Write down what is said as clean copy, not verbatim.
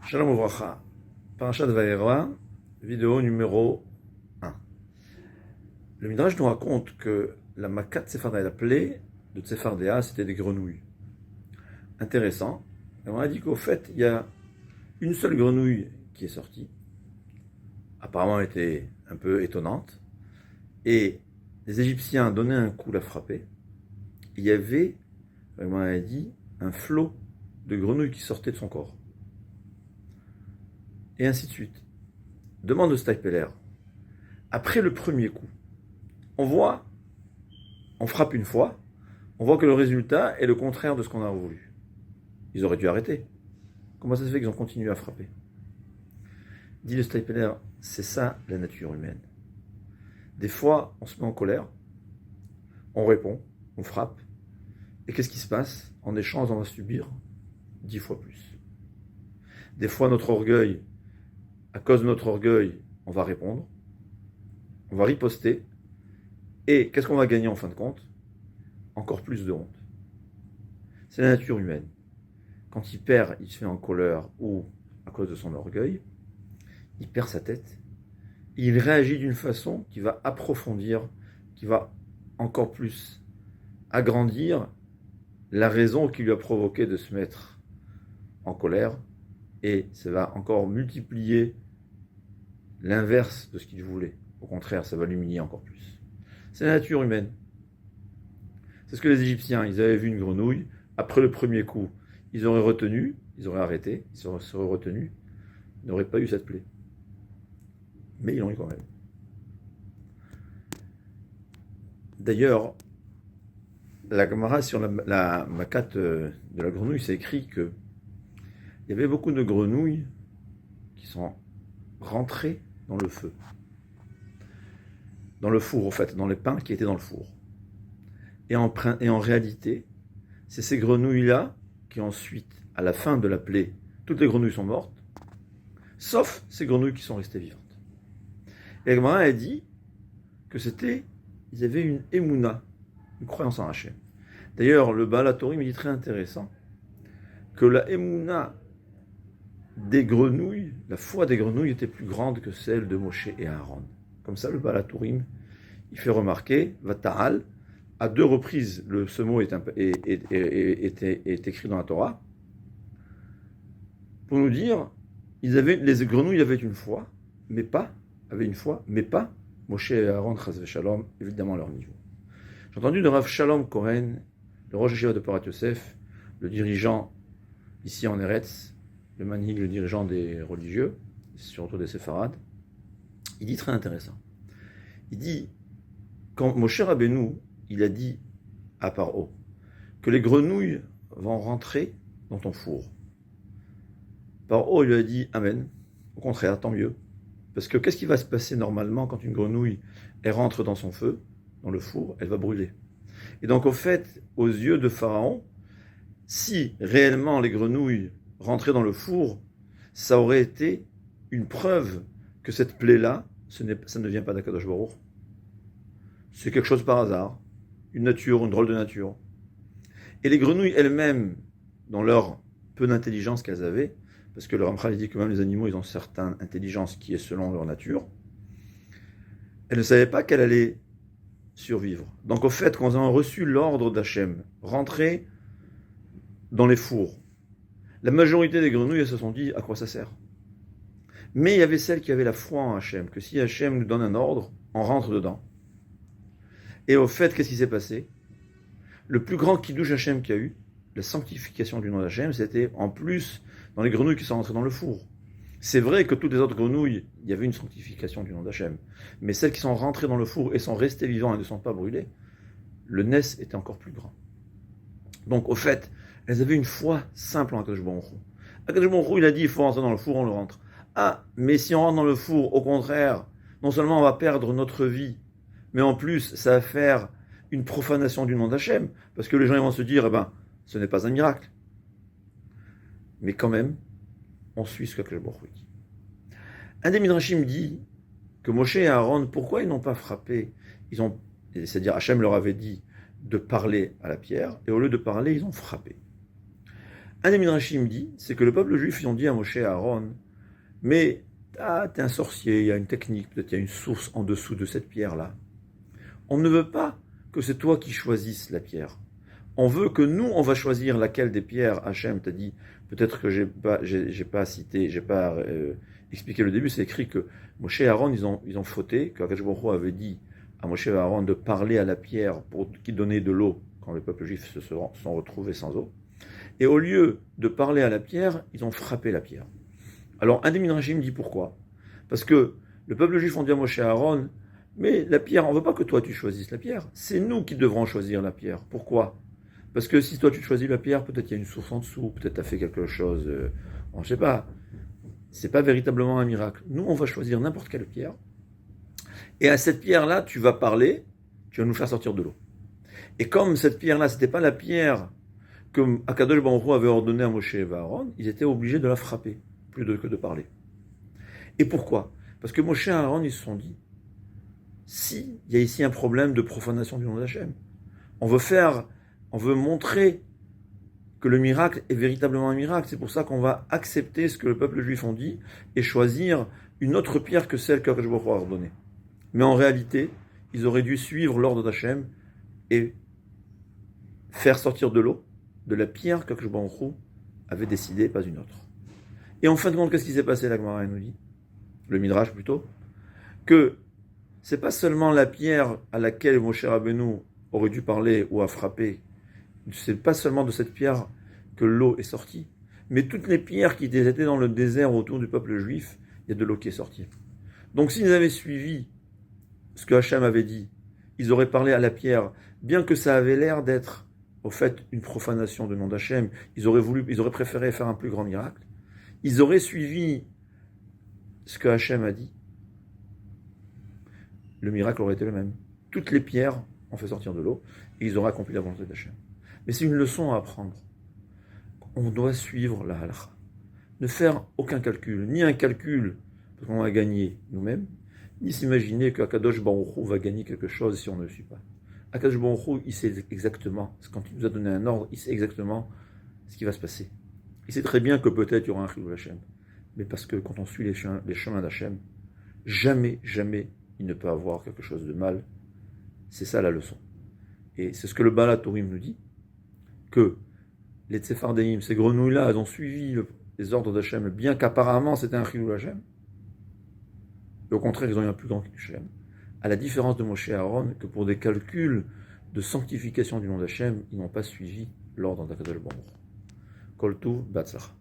Shalom Uvracha, Parashat Vayera, vidéo numéro 1. Le Midrash nous raconte que la Makat Tsefardéa, la plaie de Tsefardéa, c'était des grenouilles. Intéressant. Et on a dit qu'au fait, il y a une seule grenouille qui est sortie. Apparemment, elle était un peu étonnante. Et les Égyptiens donnaient un coup, la frapper. Il y avait, on a dit, un flot de grenouilles qui sortait de son corps. Et ainsi de suite. Demande de Steipeler. Après le premier coup, on frappe une fois, on voit que le résultat est le contraire de ce qu'on a voulu. Ils auraient dû arrêter. Comment ça se fait qu'ils ont continué à frapper? Dit le Steipeler, c'est ça la nature humaine. Des fois, on se met en colère, on répond, on frappe, et qu'est-ce qui se passe? En échange, on va subir 10 fois plus. Des fois, notre orgueil, à cause de notre orgueil, on va répondre, on va riposter, et qu'est-ce qu'on va gagner en fin de compte? Encore plus de honte. C'est la nature humaine. Quand il perd, il se fait en colère ou à cause de son orgueil, il perd sa tête, il réagit d'une façon qui va approfondir, qui va encore plus agrandir la raison qui lui a provoqué de se mettre en colère, et ça va encore multiplier l'inverse de ce qu'il voulait. Au contraire, ça va l'humilier encore plus. C'est la nature humaine. C'est ce que les Égyptiens, ils avaient vu une grenouille, après le premier coup, ils auraient retenu, ils auraient arrêté, ils seraient retenus, ils n'auraient pas eu cette plaie. Mais ils l'ont eu quand même. D'ailleurs, la Gemara sur la Makat de la grenouille, c'est écrit que il y avait beaucoup de grenouilles qui sont rentrées dans le feu. Dans le four, en fait, dans les pains qui étaient dans le four. Et en réalité, c'est ces grenouilles-là qui ensuite, à la fin de la plaie, toutes les grenouilles sont mortes, sauf ces grenouilles qui sont restées vivantes. Et la Gemara a dit que ils avaient une émouna, une croyance en Hachem. D'ailleurs, le Baal HaTurim dit très intéressant que la émouna des grenouilles, la foi des grenouilles était plus grande que celle de Moshe et Aaron. Comme ça, le Baal HaTurim, il fait remarquer, Vata'al, à 2 reprises, ce mot est écrit dans la Torah, pour nous dire, les grenouilles avaient une foi, mais pas Moshe et Aaron, chas v'shalom, évidemment à leur niveau. J'ai entendu de Rav Shalom Cohen, le Rosh Hashiva de Porat Yosef, le dirigeant ici en Eretz, le manhig, le dirigeant des religieux, surtout des séfarades, il dit très intéressant. Il dit, quand Moshe Rabbeinu, il a dit à Paro que les grenouilles vont rentrer dans ton four. Paro lui a dit Amen, au contraire, tant mieux. Parce que qu'est-ce qui va se passer normalement quand une grenouille elle rentre dans son feu, dans le four, elle va brûler. Et donc au fait, aux yeux de Pharaon, si réellement les grenouilles rentraient dans le four, ça aurait été une preuve que cette plaie-là, ça ne vient pas d'Akadosh Baruch. C'est quelque chose par hasard, une drôle de nature. Et les grenouilles elles-mêmes, dans leur peu d'intelligence qu'elles avaient, parce que le Ramchal dit que même les animaux, ils ont certaine intelligence qui est selon leur nature, elles ne savaient pas qu'elle allait survivre. Donc au fait, quand elles ont reçu l'ordre d'Hachem, rentrer dans les fours, la majorité des grenouilles, elles se sont dit à quoi ça sert. Mais il y avait celles qui avaient la foi en Hachem, que si Hachem nous donne un ordre, on rentre dedans. Et au fait, qu'est-ce qui s'est passé? Le plus grand kiddush Hachem qu'il y a eu, la sanctification du nom d'Hachem, c'était en plus dans les grenouilles qui sont rentrées dans le four. C'est vrai que toutes les autres grenouilles, il y avait une sanctification du nom d'Hachem. Mais celles qui sont rentrées dans le four et sont restées vivantes et ne sont pas brûlées, le nes était encore plus grand. Donc au fait, elles avaient une foi simple en Akadosh Baruch Hu. Akadosh Baruch Hu, il a dit, il faut rentrer dans le four, on le rentre. Ah, mais si on rentre dans le four, au contraire, non seulement on va perdre notre vie, mais en plus, ça va faire une profanation du nom d'Hachem, parce que les gens ils vont se dire, ce n'est pas un miracle. Mais quand même, on suit ce que Akadosh Baruch Hu dit. Un des Midrashim dit que Moshe et Aaron, pourquoi ils n'ont pas frappé? C'est-à-dire Hachem leur avait dit de parler à la pierre, et au lieu de parler, ils ont frappé. Un des Midrashim dit, c'est que le peuple juif, ils ont dit à Moshe et à Aaron, mais t'es un sorcier, il y a une technique, peut-être il y a une source en dessous de cette pierre-là. On ne veut pas que c'est toi qui choisisses la pierre. On veut que nous, on va choisir laquelle des pierres. Hachem t'a dit, peut-être que j'ai pas cité, j'ai pas expliqué le début, c'est écrit que Moshe et Aaron, ils ont fauté, qu'Akadosh Baruch Hu avait dit à Moshe et Aaron de parler à la pierre pour qu'il donnait de l'eau quand les peuples juifs se sont retrouvés sans eau. Et au lieu de parler à la pierre, ils ont frappé la pierre. Alors, un des Midrashim dit pourquoi? Parce que le peuple juif ont dit à Moshe et Aaron, mais la pierre, on ne veut pas que toi tu choisisses la pierre. C'est nous qui devrons choisir la pierre. Pourquoi? Parce que si toi tu choisis la pierre, peut-être il y a une source en dessous, peut-être tu as fait quelque chose, on ne sait pas. C'est pas véritablement un miracle. Nous, on va choisir n'importe quelle pierre. Et à cette pierre-là, tu vas parler, tu vas nous faire sortir de l'eau. Et comme cette pierre-là, c'était pas la pierre que Akadosh Baruch Hu avait ordonné à Moshe et à Aaron, ils étaient obligés de la frapper, que de parler. Et pourquoi? Parce que Moshe et Aaron, ils se sont dit, si il y a ici un problème de profanation du nom d'Hachem, on veut montrer que le miracle est véritablement un miracle. C'est pour ça qu'on va accepter ce que le peuple juif ont dit et choisir une autre pierre que celle qu'Akadosh Baruch Hu a ordonnée. Mais en réalité, ils auraient dû suivre l'ordre d'Hachem et faire sortir de l'eau de la pierre qu'Akadosh Baruch Hu avait décidé, pas une autre. Et en fin de compte, qu'est-ce qui s'est passé, la Gemara nous dit, le Midrash plutôt, que c'est pas seulement la pierre à laquelle Moshe Rabbeinu aurait dû parler ou a frappé, c'est pas seulement de cette pierre que l'eau est sortie, mais toutes les pierres qui étaient dans le désert autour du peuple juif, il y a de l'eau qui est sortie. Donc s'ils avaient suivi ce que Hachem avait dit, ils auraient parlé à la pierre, bien que ça avait l'air d'être, au fait, une profanation du nom d'Hachem, ils auraient préféré faire un plus grand miracle, ils auraient suivi ce que Hachem a dit, le miracle aurait été le même. Toutes les pierres ont fait sortir de l'eau, et ils auraient accompli la volonté d'Hachem. Mais c'est une leçon à apprendre. On doit suivre la halakha. Ne faire aucun calcul, ni un calcul parce qu'on va gagner nous-mêmes, ni s'imaginer qu'Akadosh Baruch Hu va gagner quelque chose si on ne le suit pas. Akadosh Baruch Hu, il sait exactement, quand il nous a donné un ordre, il sait exactement ce qui va se passer. Il sait très bien que peut-être il y aura un chilul Hashem, mais parce que quand on suit les chemins d'Hachem, jamais il ne peut avoir quelque chose de mal. C'est ça la leçon. Et c'est ce que le Baal HaTurim nous dit, que les Tsefardéim, ces grenouilles-là, elles ont suivi les ordres d'Hachem, bien qu'apparemment c'était un chilul Hashem. Et au contraire, ils ont eu un plus grand Hashem. À la différence de Moshe et Aaron, que pour des calculs de sanctification du nom d'Hachem, ils n'ont pas suivi l'ordre d'Akadosh Baruch Hu. Kol Tuv, Batzlach.